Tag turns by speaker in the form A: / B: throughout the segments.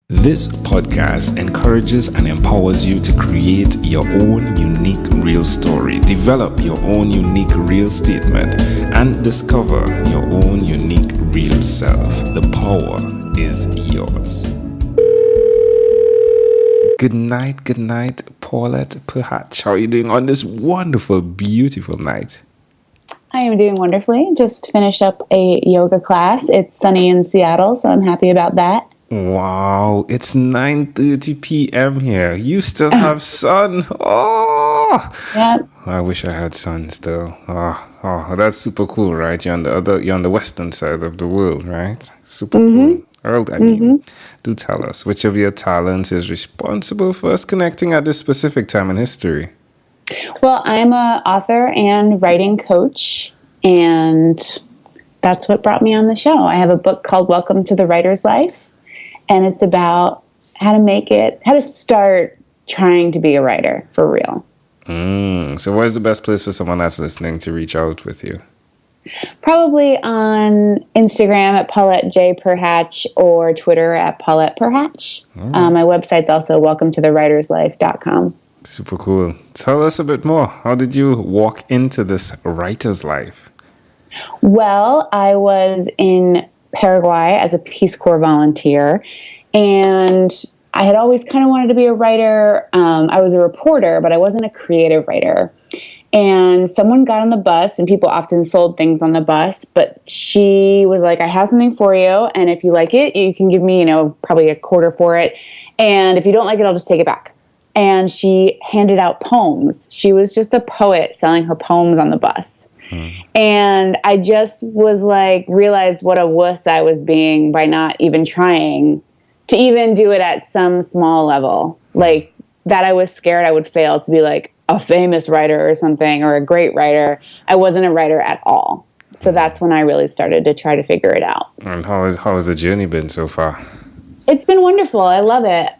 A: This podcast encourages and empowers you to create your own unique real story, develop your own unique real statement, and discover your own unique real self. The power is yours. Good night, Paulette Perhach. How are you doing on this wonderful, beautiful night?
B: I am doing wonderfully. Just finished up a yoga class. It's sunny in Seattle, so I'm happy about that.
A: Wow, it's 9:30 p.m. here. You still have sun. Oh,
B: yeah.
A: I wish I had sun still. Oh, that's super cool, right? You're on the western side of the world, right? Super cool. Earl, do tell us which of your talents is responsible for us connecting at this specific time in history.
B: Well, I'm an author and writing coach, and that's what brought me on the show. I have a book called Welcome to the Writer's Life. And it's about how to start trying to be a writer for real.
A: So where's the best place for someone that's listening to reach out with you?
B: Probably on Instagram at Paulette J. Perhach or Twitter at Paulette Perhach. Right. My website's also welcometotherwriterslife.com.
A: Super cool. Tell us a bit more. How did you walk into this writer's life?
B: Well, I was in Paraguay as a Peace Corps volunteer, and I had always kind of wanted to be a writer. I was a reporter, but I wasn't a creative writer. And someone got on the bus, and people often sold things on the bus, but she was like, I have something for you, and if you like it, you can give me, probably a quarter for it. And if you don't like it, I'll just take it back. And she handed out poems. She was just a poet selling her poems on the bus. And I just was realized what a wuss I was being by not even trying to even do it at some small level. Like that I was scared I would fail to be like a famous writer or something or a great writer. I wasn't a writer at all. So that's when I really started to try to figure it out.
A: And how has the journey been so far?
B: It's been wonderful. I love it.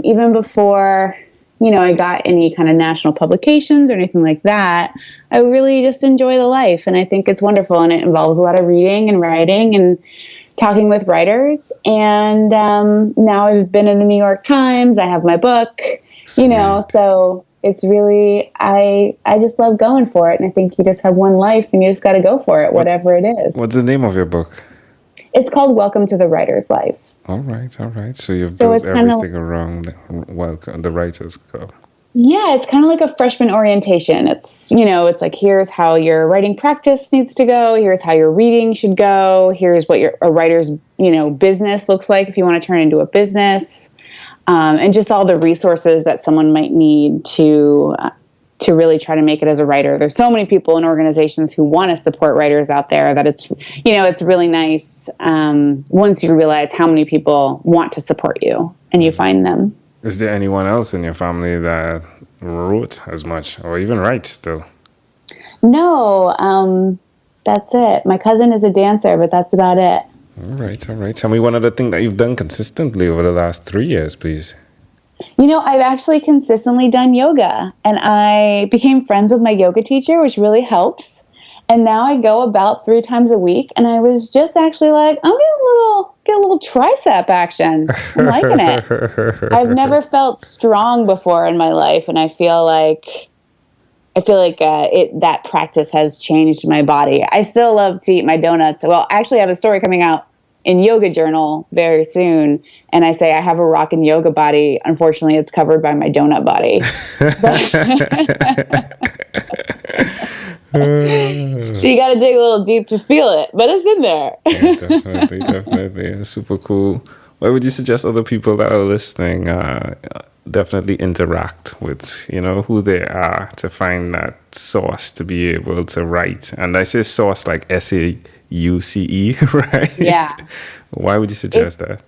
B: Even before I got any kind of national publications or anything like that, I really just enjoy the life. And I think it's wonderful. And it involves a lot of reading and writing and talking with writers. And now I've been in the New York Times. I have my book, so it's really, I just love going for it. And I think you just have one life and you just got to go for it, whatever it is.
A: What's the name of your book?
B: It's called Welcome to the Writer's Life.
A: All right. So you've built everything around the Writer's Club. Yeah,
B: it's kind of like a freshman orientation. It's, it's like, here's how your writing practice needs to go. Here's how your reading should go. Here's what a writer's, business looks like if you want to turn it into a business. And just all the resources that someone might need to really try to make it as a writer. There's so many people and organizations who want to support writers out there that it's really nice once you realize how many people want to support you and you find them.
A: Is there anyone else in your family that wrote as much or even writes still?
B: No, that's it. My cousin is a dancer, but that's about it.
A: All right. Tell me one other thing that you've done consistently over the last 3 years, please.
B: I've actually consistently done yoga, and I became friends with my yoga teacher, which really helps. And now I go about 3 times a week, and I was just actually like, I'm get a little tricep action. I'm liking it. I've never felt strong before in my life, and I feel like that practice has changed my body. I still love to eat my donuts. Well, I actually have a story coming out in Yoga Journal very soon, and I say I have a rockin' yoga body. Unfortunately, it's covered by my donut body. So you got to dig a little deep to feel it, but it's in there.
A: Yeah, definitely. Super cool. Why would you suggest other people that are listening definitely interact with, who they are to find that source to be able to write? And I say source like SAUCE, right?
B: Yeah.
A: Why would you suggest that?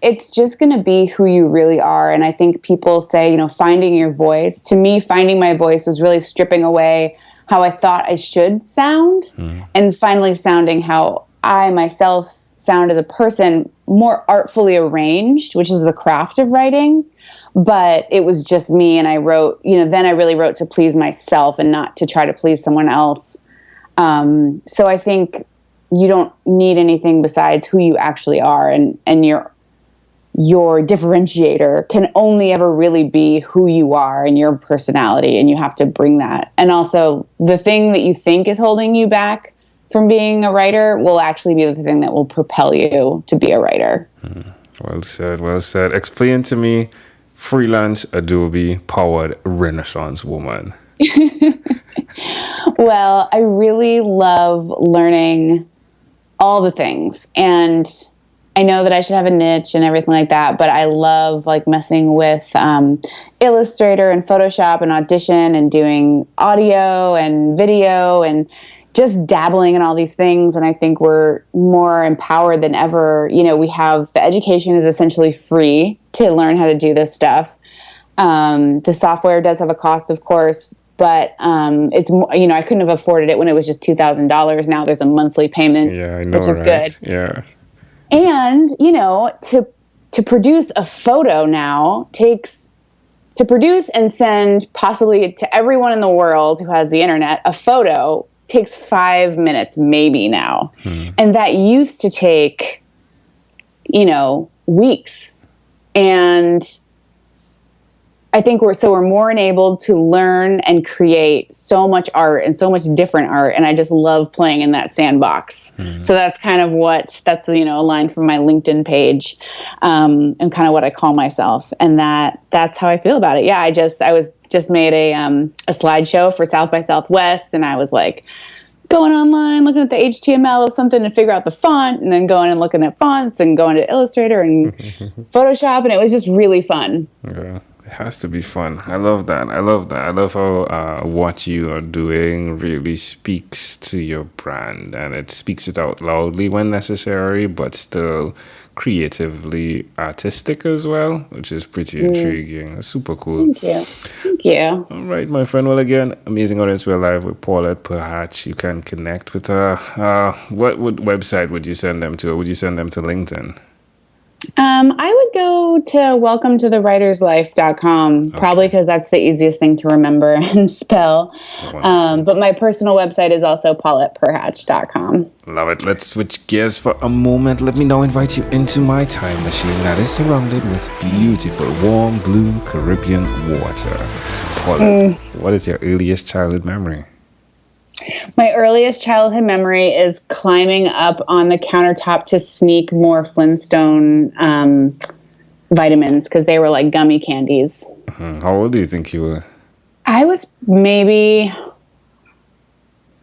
B: It's just going to be who you really are. And I think people say, finding your voice. To me, finding my voice was really stripping away how I thought I should sound and finally sounding how I myself sound as a person, more artfully arranged, which is the craft of writing. But it was just me, and I wrote, then I really wrote to please myself and not to try to please someone else. So I think you don't need anything besides who you actually are and your your differentiator can only ever really be who you are and your personality, and you have to bring that. And also, the thing that you think is holding you back from being a writer will actually be the thing that will propel you to be a writer.
A: Well said, well said. Explain to me freelance Adobe powered Renaissance woman.
B: Well, I really love learning all the things, and I know that I should have a niche and everything like that, but I love like messing with Illustrator and Photoshop and Audition and doing audio and video and just dabbling in all these things. And I think we're more empowered than ever. You know, we have the education is essentially free to learn how to do this stuff. The software does have a cost, of course, but it's, you know, I couldn't have afforded it when it was just $2,000. Now there's a monthly payment, which is good.
A: Yeah.
B: And, you know, to produce a photo now takes, to produce and send possibly to everyone in the world who has the internet, a photo takes 5 minutes maybe now. And that used to take, you know, weeks. And I think we're more enabled to learn and create so much art and so much different art. And I just love playing in that sandbox. So that's kind of that's, you know, a line from my LinkedIn page, and kind of what I call myself. And that's how I feel about it. Yeah. I was just made a slideshow for South by Southwest. And I was like going online, looking at the HTML of something to figure out the font, and then going and looking at fonts and going to Illustrator and Photoshop. And it was just really fun.
A: Yeah. It has to be fun. I love that. I love how what you are doing really speaks to your brand, and it speaks it out loudly when necessary, but still creatively artistic as well, which is pretty intriguing. It's super cool.
B: Thank you.
A: All right, my friend. Well, again, amazing audience. We're live with Paulette Perhach. You can connect with her. What website would you send them to? Or would you send them to LinkedIn?
B: I would go to welcometothe.writerslife.com, probably because that's the easiest thing to remember and spell. But my personal website is also pauletteperhach.com.
A: Love it. Let's switch gears for a moment. Let me now invite you into my time machine that is surrounded with beautiful, warm, blue Caribbean water. Paulette, what is your earliest childhood memory?
B: My earliest childhood memory is climbing up on the countertop to sneak more Flintstone vitamins because they were like gummy candies.
A: How old do you think you were?
B: I was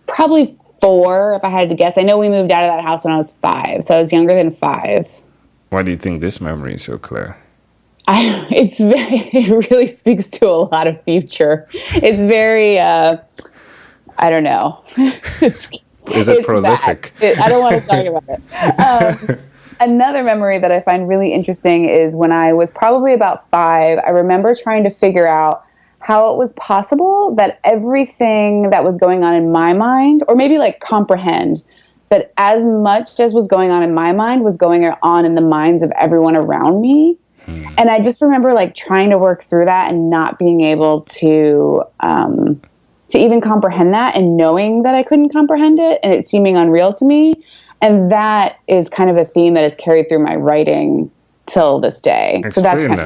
B: probably 4, if I had to guess. I know we moved out of that house when I was 5, so I was younger than 5.
A: Why do you think this memory is so clear?
B: It really speaks to a lot of future. It's very... I don't know.
A: Is it prolific?
B: I don't want to talk about it. Another memory that I find really interesting is when I was probably about 5, I remember trying to figure out how it was possible that everything that was going on in my mind, or maybe like comprehend that as much as was going on in my mind was going on in the minds of everyone around me. And I just remember like trying to work through that and not being able to even comprehend that, and knowing that I couldn't comprehend it and it seeming unreal to me. And that is kind of a theme that has carried through my writing till this day.
A: Explain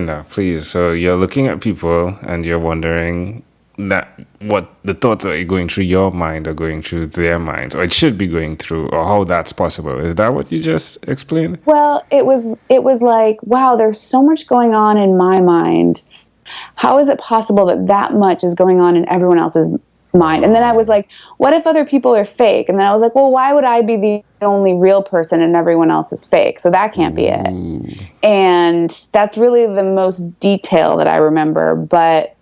A: that, please. So you're looking at people and you're wondering that what the thoughts that are going through your mind are going through their minds, or it should be going through, or how that's possible. Is that what you just explained?
B: Well, it was like, wow, there's so much going on in my mind. How is it possible that much is going on in everyone else's mind? And then I was like, what if other people are fake? And then I was like, well, why would I be the only real person and everyone else is fake? So that can't be it. And that's really the most detail that I remember. But,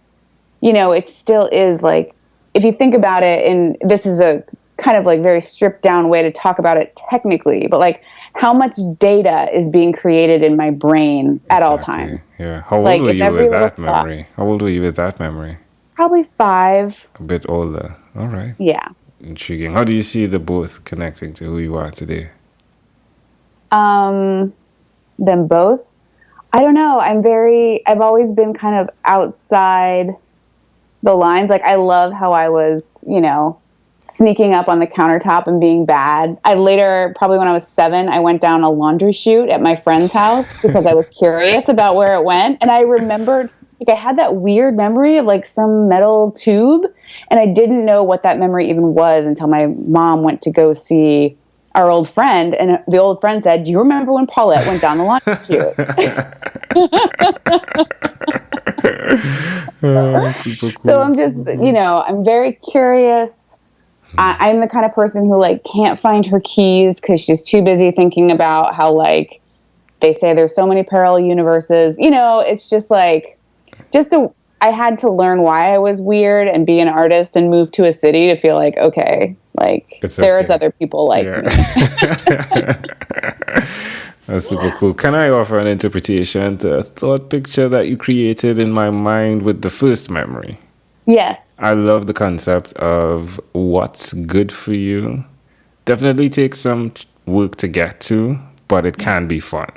B: you know, it still is like, if you think about it, and this is a kind of like very stripped down way to talk about it technically, but like, how much data is being created in my brain at all times.
A: Yeah. How old were you with that memory? How old were you with that memory?
B: Probably 5.
A: A bit older. All right.
B: Yeah.
A: Intriguing. How do you see the both connecting to who you are today?
B: Them both? I don't know. I've always been kind of outside the lines. Like, I love how I was, you know, sneaking up on the countertop and being bad. I later, probably when I was 7, I went down a laundry chute at my friend's house because I was curious about where it went. And I remembered, like, I had that weird memory of like some metal tube, and I didn't know what that memory even was until my mom went to go see our old friend, and the old friend said, "Do you remember when Paulette went down the laundry chute?"
A: Super cool.
B: So I'm just, I'm very curious. I'm the kind of person who like can't find her keys because she's too busy thinking about how like they say there's so many parallel universes. It's just like, I had to learn why I was weird and be an artist and move to a city to feel like, okay, like there's other people like me.
A: That's super cool. Can I offer an interpretation to a thought picture that you created in my mind with the first memory?
B: Yes.
A: I love the concept of what's good for you. Definitely takes some work to get to, but it can be fun.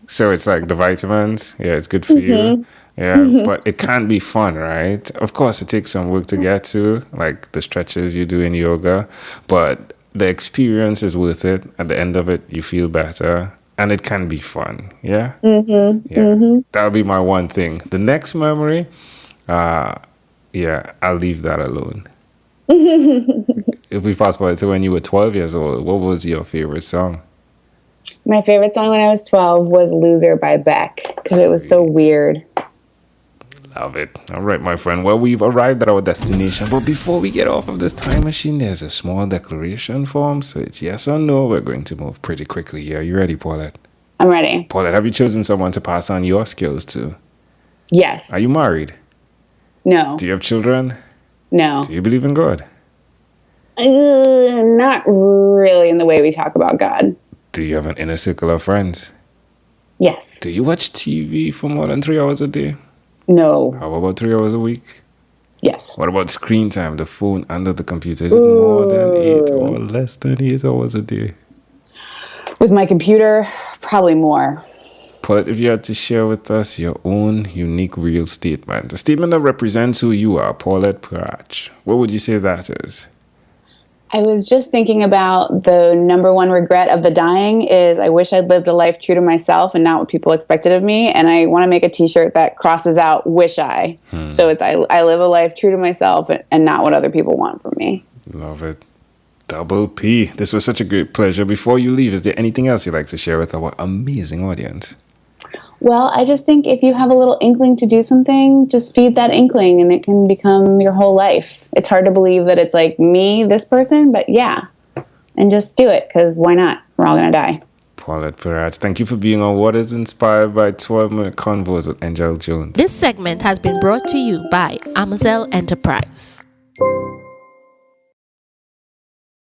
A: So it's like the vitamins. Yeah, it's good for you. Yeah, but it can be fun, right? Of course, it takes some work to get to, like the stretches you do in yoga, but the experience is worth it. At the end of it, you feel better, and it can be fun. Yeah? That'll be my one thing. The next memory, I'll leave that alone. If we fast forward to when you were 12 years old, what was your favorite song?
B: My favorite song when I was 12 was Loser by Beck, because it was so weird.
A: Love it. All right, my friend. Well, we've arrived at our destination. But before we get off of this time machine, there's a small declaration form. So it's yes or no. We're going to move pretty quickly here. You ready, Paulette?
B: I'm ready.
A: Paulette, have you chosen someone to pass on your skills to?
B: Yes.
A: Are you married?
B: No.
A: Do you have children?
B: No.
A: Do you believe in God?
B: Not really in the way we talk about God.
A: Do you have an inner circle of friends?
B: Yes.
A: Do you watch TV for more than 3 hours a day?
B: No.
A: How about 3 hours a week?
B: Yes.
A: What about screen time, the phone under the computer? Is it more than 8 or less than 8 hours a day?
B: With my computer, probably more.
A: Paulette, if you had to share with us your own unique real statement, a statement that represents who you are, Paulette Perhach, what would you say that is?
B: I was just thinking about the number one regret of the dying is I wish I'd lived a life true to myself and not what people expected of me. And I want to make a t-shirt that crosses out wish I. So it's I live a life true to myself and not what other people want from me.
A: Love it. Double P. This was such a great pleasure. Before you leave, is there anything else you'd like to share with our amazing audience?
B: Well, I just think if you have a little inkling to do something, just feed that inkling and it can become your whole life. It's hard to believe that it's like me, this person, but yeah. And just do it, because why not? We're all going to die.
A: Paulette Perhach, thank you for being on What is Inspired by 12-Minute Convos with Angel Jones.
C: This segment has been brought to you by Amazel Enterprise.